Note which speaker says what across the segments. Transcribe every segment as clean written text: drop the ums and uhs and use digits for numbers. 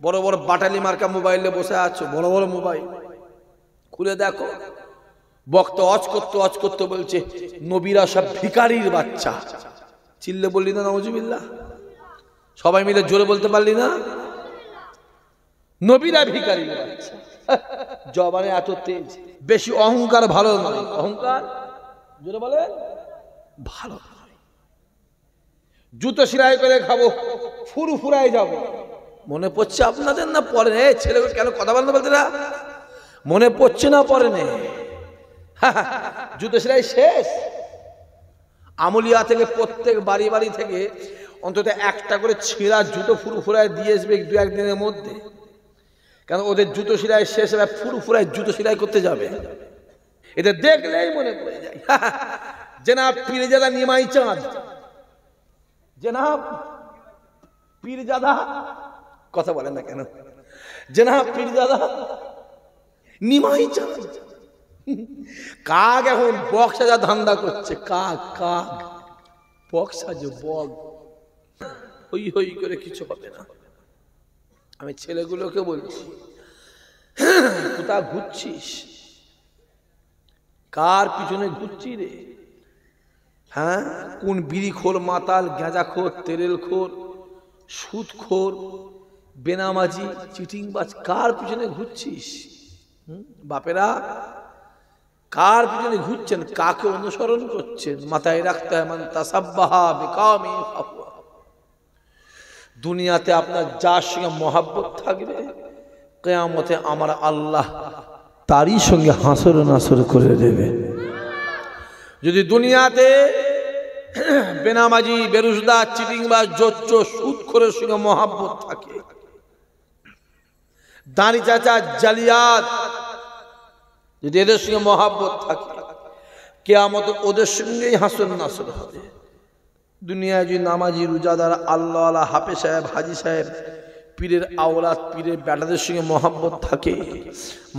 Speaker 1: বড় বড় বাটালি মার্কা মোবাইলে বসে আছো, বড় বড় মোবাইল খুলে দেখো, বক্তা অজ করতে বলছে নবীরা সব ভিখারির বাচ্চা। চিল্লে বললি না নাউজুবিল্লাহ? সবাই মিলে জোরে বলতে পারলি না? নবীরা ভিখারির বাচ্চা। জবানে এত তেজ, বেশি অহংকার ভালো নয়। অহংকার জোরে বলে ভালো নয়। জুতো সেলাই করে খাবো, ফুরফুরায় যাবো। মনে পড়ছে আপনাদের না পরে নে? ছেলে কেন কথা বলতে বলতে না? মনে পড়ছে না পরে নে? জুতো সেলাই শেষ। আমলিয়া থেকে প্রত্যেক বাড়ি বাড়ি থেকে অন্তত একটা করে ছেঁড়া জুতো ফুরফুরায় দিয়ে আসবে দু একদিনের মধ্যে। কেন ওদের জুতো সেলাই শেষ হবে, ফুরফুরায় জুতো সেলাই করতে যাবে। এদের দেখলেই মনে পড়ে যায় জনাব পীরজাদা নিমাই চাঁদ, জনাব পীরজাদা, কথা বলেন না কেন? জনাব পীরজাদা নিমাই চাঁদ। কাক এখন বক সাজা ধান্দা করছে। কাক কাক বক সাজো, বক। হই হই করে কিছু হবে না। আমি ছেলেগুলোকে বলছি, কোথা ঘুরছিস? কার পিছনে ঘুরছি রে? হ্যাঁ, কোন বিড়িখোর, মাতাল, গাঁজাখোর, তেরেলখোর, সুদখোর, বেনামাজি, চিটিংবাজ, কার পিছনে ঘুরছিস? বাপেরা কার পিছনে ঘুরছেন? কাকে অনুসরণ করছেন? মাথায় রাখতে হয় মান তাসাব্বাহা বিকামি ফাহুয়া। দুনিয়াতে আপনার যার সঙ্গে মহাব্বত থাকবে, কিয়ামতে আমার আল্লাহ তারই সঙ্গে হাসর নাসর করে দেবে। যদি দুনিয়াতে বেনামাজি, বেরুজদার, চিটিংবাজ, জোচ্চোর, সুদখোরের সঙ্গে মহাব্বত থাকে, দাড়ি চাচা, জালিয়াত, যদি এদের সঙ্গে মহাব্বত থাকে, কিয়ামতে ওদের সঙ্গেই হাসর নাসর হবে। দুনিয়ায় যদি নামাজি, রোজাদার, আল্লাহ, হাফেজ সাহেব, হাজি সাহেব, পীরের আওলাদ, পীরের বেটাদের সঙ্গে মহাব্বত থাকে,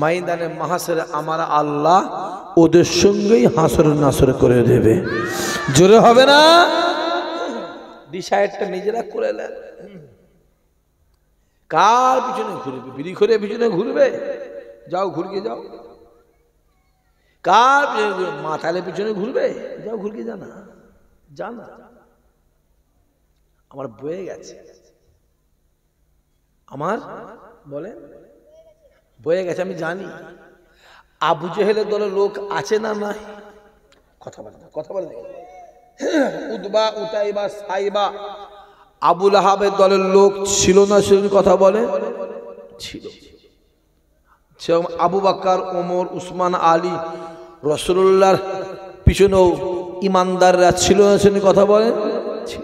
Speaker 1: ময়দানে মাহশরে আমার আল্লাহ ওদের সঙ্গেই হাসর নাসর করে দেবে। জোরে হবে না? ডিসাইডটা নিজেরা করে নেন। কার পিছনে ঘুরবে? বিড়িখোরের পিছনে ঘুরবে? যাও ঘুরকে যাও। কার পিছনে? মাতালের পিছনে ঘুরবে? যাও ঘুরকে জানা জানা। আমার বয়ে গেছে, আমার বলেন বয়ে গেছে, আমি জানি। আবু জেহেলের দলের লোক আছে না নাই? কথা বলে কথা বলে। উতবা, উতাইবা, সাইবা, আবু লাহাবের দলের লোক ছিল না? সেদিন কথা বলে ছিল। আবু বকর, ওমর, উসমান, আলী, রাসূলুল্লাহর পিছনেও ইমানদাররা ছিল না? সেদিন কথা বলে ছিল।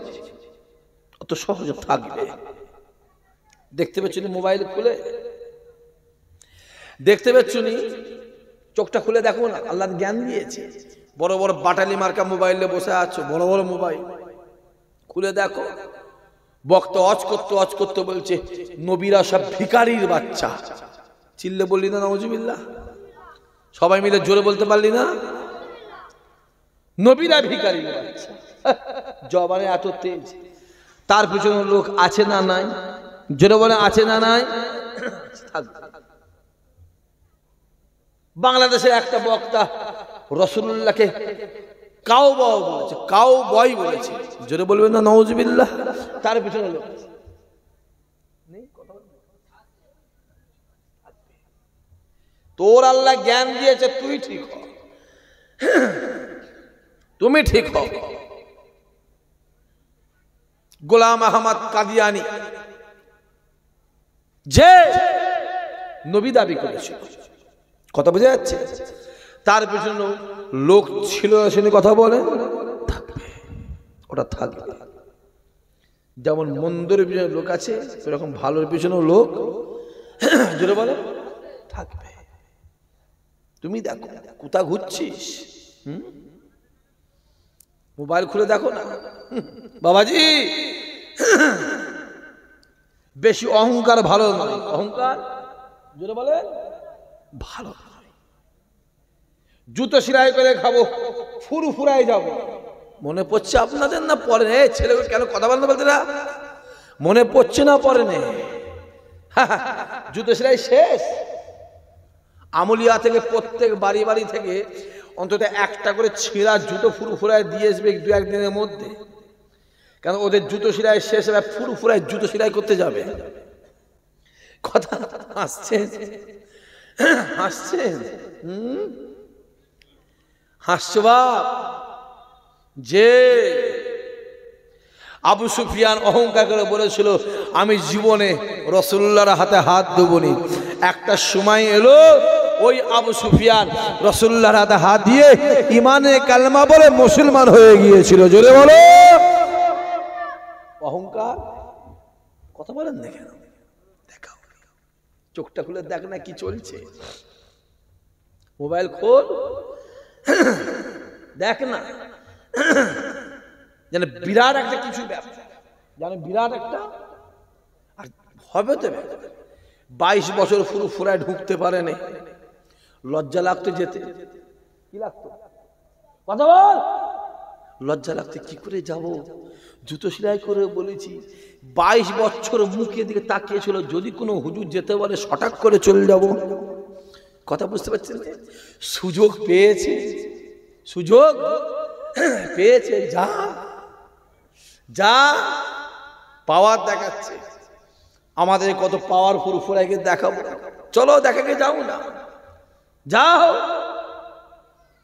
Speaker 1: অত সহজে থাকবে? দেখতে পাচ্ছি মোবাইল খুলে, দেখতে পাচ্ছি, চোখটা খুলে দেখো না। আল্লাহ জ্ঞান দিয়েছে। বড় বড় বাটালি মার্কা মোবাইলে বসে আছো, বড় বড় মোবাইল খুলে দেখো, বক্তা অজ করতে বলছে নবীরা সব ভিখারির বাচ্চা। চিল্লে বললি না নাউজুবিল্লাহ? সবাই মিলে জোরে বলতে পারলি না? নবীরা ভিখারির বাচ্চা। জবানে এত তেজ। তার পিছনে লোক আছে না নাই? জোরে বলে আছে না নাই? বাংলাদেশের একটা বক্তা রাসূলুল্লাহকে কাউ বয় বলেছে, কাউ বয় বলেছে। জোরে বলবেন না নাউজুবিল্লাহ? তার পিছনে লোক নেই। তোর আল্লাহ জ্ঞান দিয়েছে, তুই ঠিক হ, তুমি ঠিক হ। গোলাম আহমদ কাদিয়ানি যে নবী দাবি করেছিল, কথা বোঝা যাচ্ছে? তার পিছনে লোক ছিল, শুনে কথা বলে থাকবে, ওটা থাকবে। যেমন মন্দিরের পিছনে লোক আছে, সেরকম ভালোর পিছনেও লোক জোরে বলে থাকবে। তুমি দেখো কোথা ঘুরছিস? মোবাইল খুলে দেখো না বাবাজি। বেশি অহংকার ভালো নয়। অহংকার জোরে বলে ভালো নয়। জুতো সেলাই করে খাবো, ফুরফুরায় যাবো। মনে পড়ছে আপনাদের না পরে নে? ছেলে কেন কথা বলতে বলতে না? মনে পড়ছে না পরে নে? জুতো সেলাই শেষ। আমলিয়া থেকে প্রত্যেক বাড়ি বাড়ি থেকে অন্তত একটা করে ছেঁড়া জুতো ফুরফুরায় দিয়ে আসবে দু একদিনের মধ্যে, কারণ ওদের জুতো সেলাই শেষ হবে, ফুরফুরায় জুতো সেলাই করতে যাবে। কথা হাসছেন, হাসছেন, হাসছো বাপ। যে আবু সুফিয়ান অহংকার করে বলেছিল আমি জীবনে রাসূলুল্লাহর হাতে হাত দেবনি, একটা সময় এলো ওই আবু সুফিয়ান রাসূলুল্লাহর হাতে হাত দিয়ে ইমানে কালেমা বলে মুসলমান হয়ে গিয়েছিল। জোরে বলো অহংকার। কথা বলেন না কেন? দেখাও, চোখটা খুলে দেখ না কি চলছে, মোবাইল খোল দেখ না, যেন বিরাট একটা কিছু ব্যাপার, যেন বিরাট একটা আর হবে তো। 22 বছর ফুরফুরায় ঢুকতে পারেনি, লজ্জা লাগতো যেতে। কি লাগতো? কথা বল। লজ্জা লাগতো, কি করে যাব? জুতো সেলাই করে বলেছি, 22 বছর মুখের দিকে তাকিয়েছিল, যদি কোনো হুজুর যেতে বলে সটাক করে চলে যাব। কথা বুঝতে পারছেন? সুযোগ পেয়েছে, সুযোগ পেয়েছে, যা যা পাওয়ার দেখাচ্ছে। আমাদের কত পাওয়ার ফুরফুরাকে দেখাবো, চলো দেখাকে যাও না, যাও।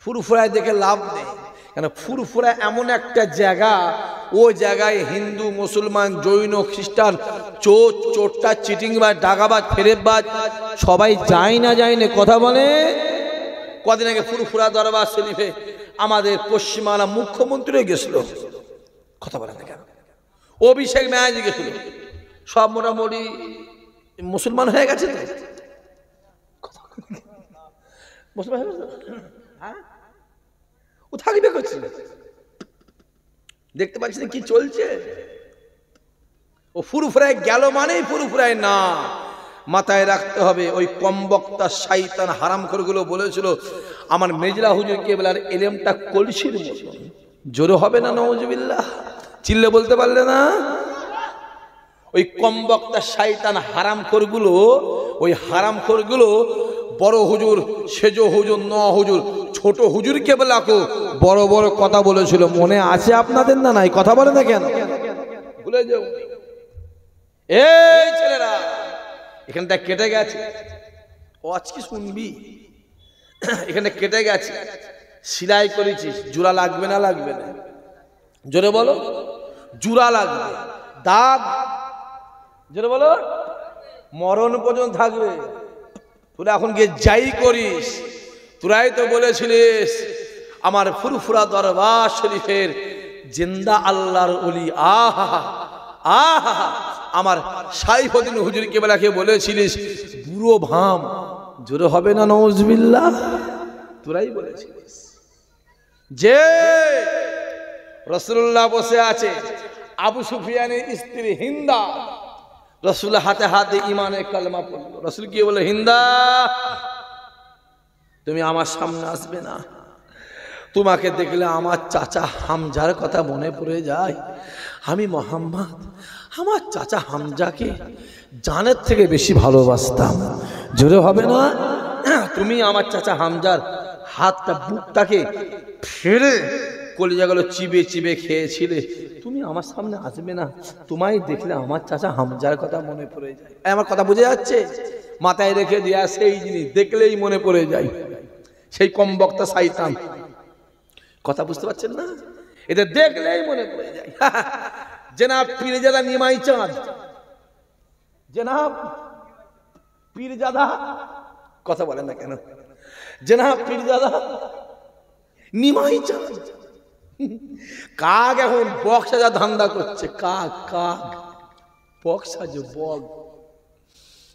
Speaker 1: ফুরফুরায় দেখে লাভ নেই, কেন ফুরফুরা এমন একটা জায়গা, ও জায়গায় হিন্দু মুসলমান জৈন খ্রিস্টান চোর চোরটা চিটিংবাজ ডাকাবাজ ফেরেববাজ সবাই যায় না, যায় না। কথা বলে কদিন আগে ফুরফুরা দরবার শরীফে আমাদের পশ্চিমবাংলা মুখ্যমন্ত্রী গেছিল। কথা বলে না কেন? অভিষেক ব্যানার্জি গেছিল, সব মোটামুটি মুসলমান হয়ে গেছে তো। মুসলমান হয়ে গেছে, হ্যাঁ, ও থাকবে করছে, দেখতে পাচ্ছি কি চলছে। ও ফুরফুরায় গেল মানেই ফুরফুরায় না, মাথায় রাখতে হবে। ওই কমবক্তা শয়তান হারামখোরগুলো বলেছিল আমার মেজলা হুজুর কেবলার এলেমটা কলসির মতো। জোরে হবে না নাউজুবিল্লাহ? চিল্লে বলতে পারলে না? ওই কমবক্তা শয়তান হারামখোরগুলো, ওই হারামখোরগুলো বড় হুজুর, সেজ হুজুর, ন হুজুর, ছোট হুজুর কেবলাকে বড় বড় কথা বলেছিল। মনে আছে আপনাদের না? নাই? কথা বলে না কেন? ভুলে যাও। এই ছেলেরা এখানটা কেটে গেছে, ও আজকে শুনবি, এখানে কেটে গেছে, সেলাই করেছিস, জোড়া লাগবে না? লাগবে না? জোরে বলো। জোড়া লাগবে। দাগ জোরে বলো, মরণ পর্যন্ত থাকবে। তোরা এখন গিয়ে যাই করিস, তোরাই তো বলেছিলিস আমার ফুরফুরা দরবার শরীফের জিন্দা আল্লাহর ওলি, আহা আহা, আমার সাইফুদ্দিন হুজুর কেবলাকে বলেছিলিস বুড়ো ভাম। জোরে হবে না নাউজুবিল্লাহ? তোরাই বলেছিলিস। যে রাসূলুল্লাহ বসে আছে, আবু সুফিয়ানের স্ত্রী হিন্দা রাসূল হাতে হাতে ইমানে কালেমা পড়ল। রাসূল কি বলে? হিন্দা তুমি আমার সামনে আসবে না, তোমাকে দেখলে আমার চাচা হামজার কথা মনে পড়ে যায়। আমি মোহাম্মদ আমার চাচা হামজাকে জানের থেকে বেশি ভালোবাসতাম। জোরে হবে না? তুমি আমার চাচা হামজার হাতটা বুকটাকে ফেরে কলিজাগুলো চিবে চিবে খেয়েছিলে, তুমি আমার সামনে আসবে না, তোমায় দেখলে আমার চাচা হামজার কথা মনে পড়ে যায়। আমার কথা বুঝে যাচ্ছে? মাথায় রেখে দেয়া সেই জিনিস দেখলেই মনে পড়ে যায়, সেই কমবক্তা শয়তান। কথা বুঝতে পারছেন না? এদের দেখলেই মনে পড়ে যায়। জনাব পীরজাদা নিমাই চাঁদ, জনাব পীরজাদা, কথা বলেন না কেন? জনাব পীরজাদা নিমাই চাঁদ। কাক এখন বক সাজা ধান্দা করছে। কাক, কাক বক সাজো, বক।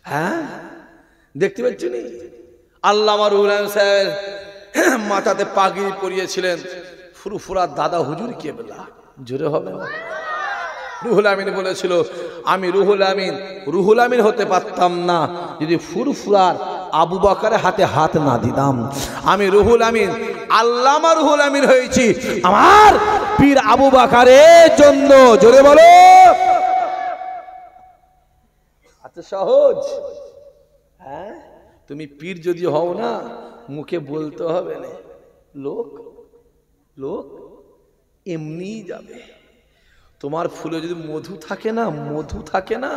Speaker 1: হ্যাঁ, দেখতে পাচ্ছ নি? আল্লামা রুহুল আমিন সাহেব মাথাতে পাগড়ি পরিয়েছিলেন ফুরফুরা দাদা হুজুর কেবলা। জোরে হবে না? রুহুল আমিন বলেছিল আমি রুহুল আমিন হতে পারতাম না যদি ফুরফুরার আবু বকরের হাতে হাত না দিতাম। আমি রুহুল আমিন, আল্লামা রুহুল আমিন হয়েছি আমার পীর আবু বকরের জন্য। জোরে বলো। আর আচ্ছা সহজ। হ্যাঁ, তুমি পীর যদি হও না, মুখে বলতে হবে না, লোক লোক এমনি যাবে। তোমার ফুলে যদি মধু থাকে না, মধু থাকে না,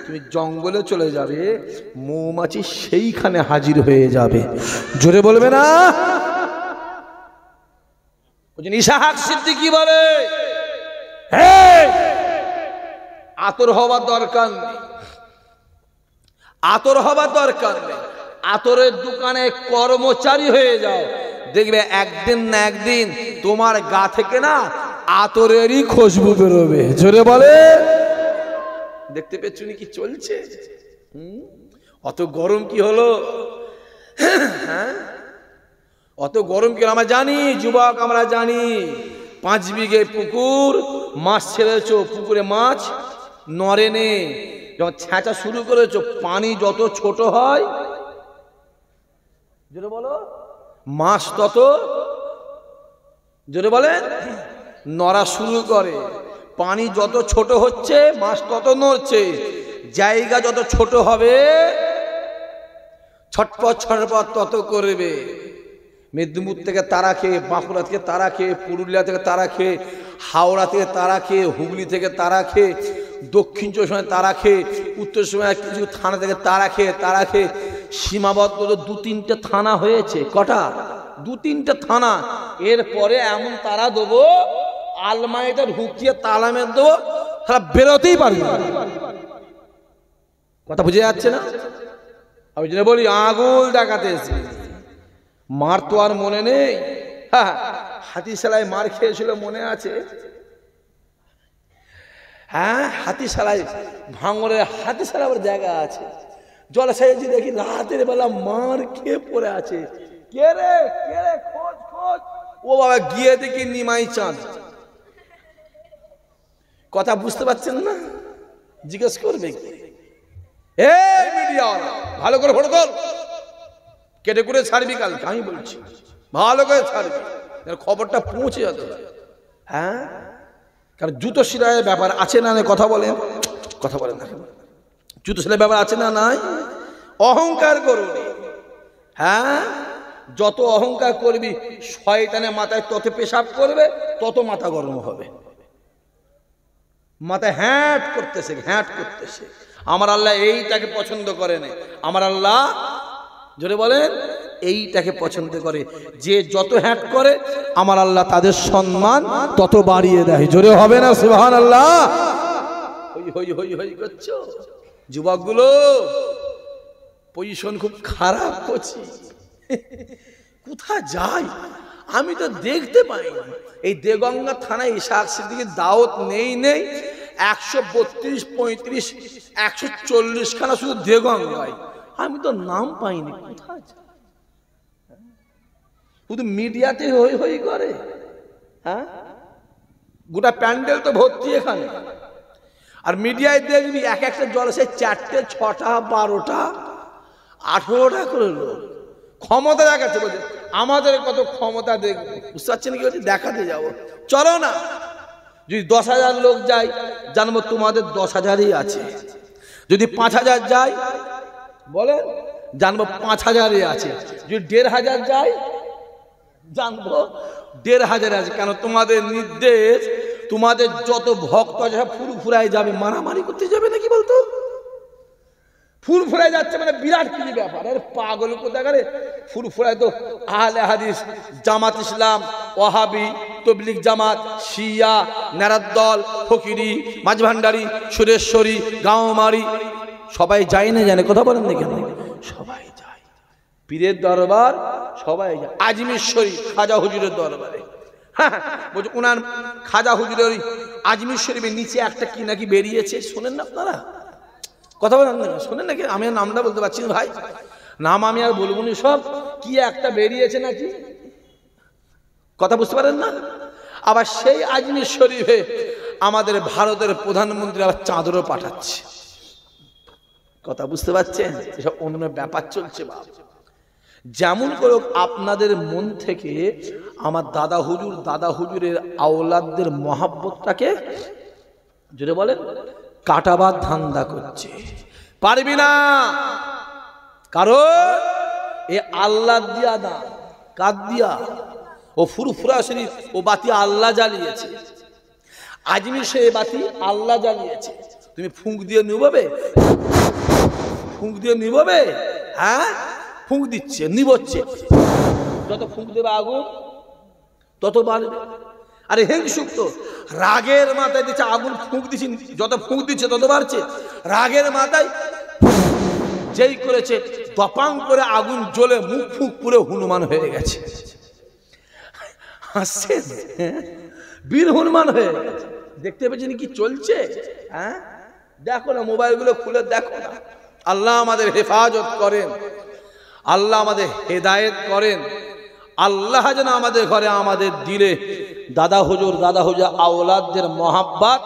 Speaker 1: তুমি জঙ্গলে চলে যাবে, মৌমাছি সেইখানে হাজির হয়ে যাবে। জোরে বলবে না? ইসহাক সিদ্দিকী বলে, আতর হওয়ার দরকার নেই, আতর হবার দরকার নেই, আতরের দোকানে কর্মচারী হয়ে যাও, দেখবে একদিন না একদিন তোমার গা থেকে না আতরেরই খুশবু বেরোবে। জোরে বলে। দেখতে পেয়েছ কি চলছে? অত গরম কি হলো? হ্যাঁ, অত গরম কি? আমরা জানি যুবক, আমরা জানি 5 বিঘে পুকুর, মাছ ছেড়েছো, পুকুরে মাছ নড়ে নে। যখন ছেঁচা শুরু করেছো, পানি যত ছোট হয়, জোরে বলো, মাছ তত, জোরে বলে, নড়া শুরু করে। পানি যত ছোট হচ্ছে, মাছ তত নড়ছে। জায়গা যত ছোট হবে, ছটপট ছটপট তত করবে। মেদিনীপুর থেকে তারা খেয়ে, বাঁকুড়া থেকে তারা খেয়ে, পুরুলিয়া থেকে তারা খেয়ে, হাওড়া থেকে তারা খেয়ে, হুগলি থেকে তারা খেয়ে, দক্ষিণ চব্বিশ পরগনায় তারা খেয়ে, উত্তর চব্বিশ পরগনায় কিছু থানা থেকে তারা খেয়ে সীমাবদ্ধ 2-3টে থানা হয়েছে। কটা? 2-3টে থানা। এরপরে এমন তারা দেবো, আলমারিটা ঢুকিয়ে তালা মেরে দেবো, তারা বেরোতেই পারবে না। কথা বুঝে যাচ্ছে না? আমি যেটা বলি, আঙুল দেখাতে এসে মার তো আর মনে নেই। হ্যাঁ, হাতিশালায় মার খেয়েছিল মনে আছে? হ্যাঁ, হাতিশালায়, ভাঙড়ের হাতিশালা আবার জায়গা আছে, জলাশয়ে যে দেখি রাতের বেলা মার খেয়ে পড়ে আছে। কে রে, কে রে, খোঁজ খোঁজ। ও বাবা, গিয়ে দেখি নিমাই চাঁদ। কথা বুঝতে পারছেন না? জিজ্ঞেস করবে কি? এই মিডিয়া ভালো করে ফটো তোল, কেটে করে ছাড়বি কালকে, আমি বলছি ভালো করে ছাড়বি, খবরটা পৌঁছে যেতে। হ্যাঁ, কারণ জুতো সেলাইয়ের ব্যাপার আছে না? কথা বলেন, কথা বলেন না? জুতো সেলাইয়ের ব্যাপার আছে না? নাই। অহংকার করুন। হ্যাঁ, যত অহংকার করবি, শয়তানের মাথায় তত পেশাব করবে, তত মাথা গরম হবে। মাথায় হ্যাট করতেছে, হ্যাট করতেছে। আমার আল্লাহ এইটাকে পছন্দ করে না। আমার আল্লাহ, জোরে বলেন, এইটাকে পছন্দ করে। যে যত হ্যাট করে, আমার আল্লাহ তাদের সম্মান তত বাড়িয়ে দেয়। জোরে হবে না সুবহানাল্লাহ? হই হই হই হই করছো যুবকগুলো, পজিশন খুব খারাপ করছি। কোথা যাই আমি তো দেখতে পাই না। এই দেগঙ্গা থানায় ইসহাক সিদ্দিকীর দাওয়াত নেই 132, 35, 140 খানা শুধু দেগঙ্গায়, আমি তো নাম পাইনি। কোথায় যায়? শুধু মিডিয়াতে হই হই করে। হ্যাঁ, গোটা প্যান্ডেল তো ভর্তি এখানে। আর মিডিয়ায় দেখবি এক একটা জলসে 4টে, 6টা, 12টা, 18টা করে লোক। ক্ষমতা দেখাচ্ছে, বলছে আমাদের কত ক্ষমতা দেখবো। বুঝতে পারছেন কি বলছি? দেখাতে যাবো, চলো না। যদি 10,000 লোক যায়, জানবো তোমাদের 10,000ই আছে। যদি 5,000 যায়, বলে জানবো 5,000ই আছে। যদি 1,500 যায়, জানবো 1,500 আছে। কেন? তোমাদের নির্দেশ, তোমাদের যত ভক্ত আছে সব ফুরফুরায় যাবে, মারামারি করতে যাবে নাকি বলতো? ফুরফুরায় যাচ্ছে মানে বিরাট কি ব্যাপার? আরে পাগল কোথায় করে? ফুরফুরায় তো আহলে হাদিস, জামাত ইসলাম, ওয়াহাবি, তবলিগ জামাত, শিয়া, নারাদ্দল, ফকিরি, মাঝভান্ডারি, সুরেশ্বরী, গাঁওমারি, সবাই যায় না? জানে? কথা বলেন না কেন? সবাই যায়। পীরের দরবার সবাই যায়। আজমির শরীফ খাজা হুজুরের দরবারে, হ্যাঁ, বলছে ওনার খাজা হুজুরের আজমির শরীফের নিচে একটা কি নাকি বেরিয়েছে, শোনেন না আপনারা? কথা বলেন না, শোনেন নাকি? আমি আর নামটা বলতে পারছি না ভাই, নাম আমি আর বলবো না। সব কি একটা বেরিয়েছে নাকি, কথা বুঝতে পারেন না? আবার সেই আজমির শরীফে আমাদের ভারতের প্রধানমন্ত্রী আবার চাঁদরও পাঠাচ্ছে। কথা বুঝতে পারছেন? এসব অন্য ব্যাপার চলছে। বাবা, যেমন করে আপনাদের মন থেকে আমার দাদা হুজুর, দাদা হুজুরের আওলাদদের মহাব্বতটাকে, জোরে বলেন, কাটাবার ধান্দা করছে, পারবি না। কারণ এ আল্লাহ দিয়া না, কার দিয়া? ও ফুরফুরা শরীফ ও বাতি আল্লাহ জ্বালিয়েছে, আজমির সে বাতি আল্লাহ জ্বালিয়েছে। তুমি ফুঁক দিয়ে নিববে, ফুঁক দিয়ে নিববে, হ্যাঁ ফুঁক দিচ্ছে, নিবচ্ছে, যত ফুঁক দেবে আগুন তত বাড়বে। আরে হিংসুক তো রাগের মাথায় দিচ্ছে আগুন, ফুঁক দিচ্ছে, যত ফুঁক দিচ্ছে তত বাড়ছে। রাগের মাথায় যেই করেছে দপাং করে আগুন জ্বলে মুখ ফুঁক পুরো হনুমান হয়ে গেছে। হাসছেন, বীর হনুমান হয়ে গেছে। দেখতে পেয়েছেন কি চলছে? হ্যাঁ দেখো না, মোবাইলগুলো খুলে দেখো না। আল্লাহ আমাদের হেফাজত করেন, আল্লাহ আমাদের হেদায়েত করেন। আল্লাহ যেন আমাদের ঘরে, আমাদের দিলে দাদা হুজুর আওলাদদের মহাব্বত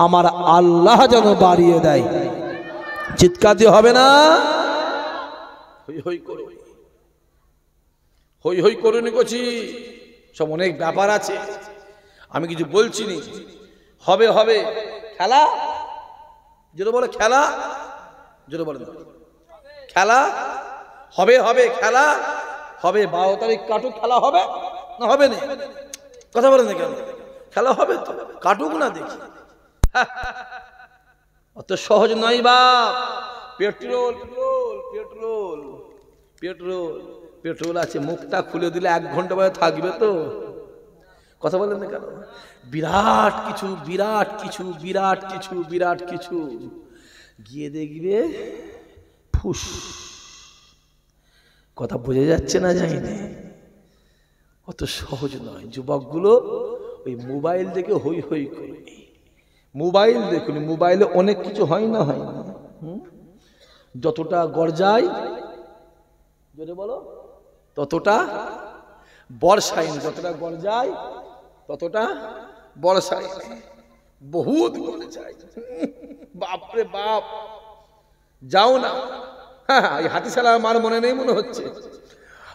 Speaker 1: আমার আল্লাহ যেন বাড়িয়ে দেয়। চিৎকার দিয়ে হবে না, হই হই করো, হই হই করুন করছি। সব অনেক ব্যাপার আছে, আমি কিছু বলছি নি। হবে হবে খেলা, যেটা বলে খেলা, যেটা বলে খেলা হবে, হবে খেলা হবে। 12 তারিখ কাটুক, খেলা হবে না হবে না? কথা বলেন না কেন? খেলা হবে তো, কাটুক না দেখি। অত সহজ নয় বাপ। Petrol petrol petrol petrol petrol আছে, মুখটা খুলে দিলে 1 ঘন্টা পরে থাকবে তো। কথা বলেন না কেন? বিরাট কিছু, বিরাট কিছু, বিরাট কিছু, বিরাট কিছু গিয়ে দেখবে ফুস। কথা বোঝা যাচ্ছে না? জানি না, অত সহজ নয়। যুবকগুলো ওই মোবাইল দেখে হই হই করে, মোবাইল দেখুন, মোবাইলে অনেক কিছু হয় না, হয় না? যতটা গর্জায় জোরে বলো ততটা বর্ষায়, যতটা গর্জায় ততটা বর্ষায়, বহুত গর্জায়। বাপরে বাপ, যাও না। হ্যাঁ, এই হাতিশালা আমার মনে নেই মনে হচ্ছে,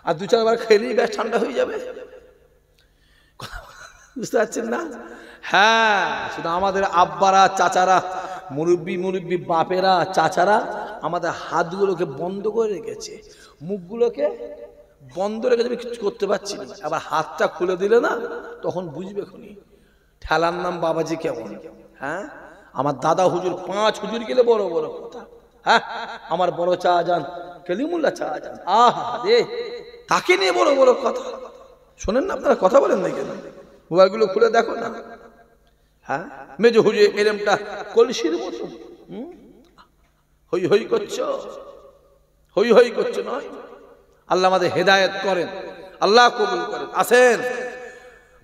Speaker 1: আর 2-4 বার খেলেই ব্যাস ঠান্ডা হয়ে যাবে। বুঝতে পারছেন না? হ্যাঁ, শুধু আমাদের আব্বারা, চাচারা, মুরব্বী মুরব্বী বাপেরা, চাচারা আমাদের হাতগুলোকে বন্ধ করে রেখেছে, মুখগুলোকে বন্ধ রেখেছে, কিছু করতে পারছি না। আবার হাতটা খুলে দিলে না, তখন বুঝবে খুনি ঠেলার নাম বাবাজি কেমন। হ্যাঁ, আমার দাদা হুজুর 5 হুজুর গেলে বড় বড় কথা। হ্যাঁ, আমার বড় শাহজাহান কালিমুল্লাহ শাহজাহান, আহা রে, তাকে নিয়ে বড় বড় কথা শোনেন না আপনারা? কথা বলেন না কেন? মোবাইলগুলো খুলে দেখো না। হ্যাঁ, মেজো হুজুর এরমটা কলসির মতো হই হই করছো, হই হই করছো নয়। আল্লাহ আমাদের হেদায়েত করেন, আল্লাহ কবুল করেন। আসেন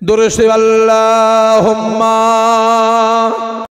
Speaker 1: দরুদ আল্লাহুম্মা